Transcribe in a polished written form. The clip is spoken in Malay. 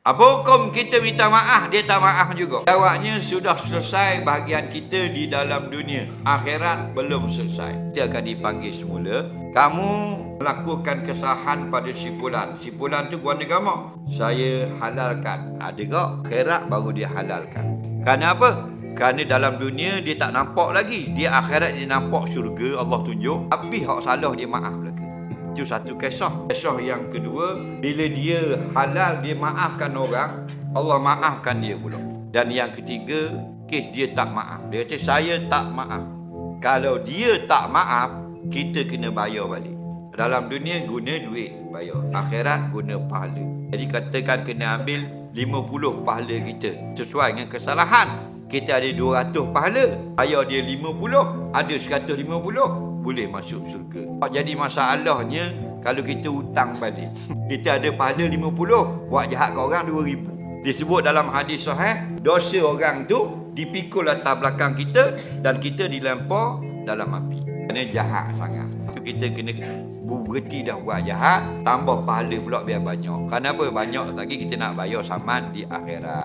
Apa hukum kita minta maaf, dia tak maaf juga? Jawabnya sudah selesai bahagian kita di dalam dunia. Akhirat belum selesai. Dia akan dipanggil semula. Kamu melakukan kesalahan pada si fulan. Si fulan tu guna agama. Saya halalkan. Ada tak? Akhirat baru dia halalkan. Kerana apa? Kerana dalam dunia dia tak nampak lagi. Dia akhirat dia nampak syurga, Allah tunjuk. Habis hak salah dia maaf lagi. Itu satu kisah. Kisah yang kedua, bila dia halal, dia maafkan orang, Allah maafkan dia pula. Dan yang ketiga, kes dia tak maaf. Dia kata, saya tak maaf. Kalau dia tak maaf, kita kena bayar balik. Dalam dunia guna duit, bayar. Akhirat guna pahala. Jadi katakan kena ambil 50 pahala kita. Sesuai dengan kesalahan. Kita ada 200 pahala. Bayar dia 50, ada 150. Boleh masuk syurga. Jadi masalahnya kalau kita hutang balik. Kita ada pahala 50, buat jahat ke orang 2000. Disebut dalam hadis sahih, dosa orang tu dipikul latar belakang kita dan kita dilempar dalam api. Kerana jahat sangat. Kita kena berhenti dah buat jahat, tambah pahala pula biar banyak. Kerana apa? Banyak lagi kita nak bayar saman di akhirat.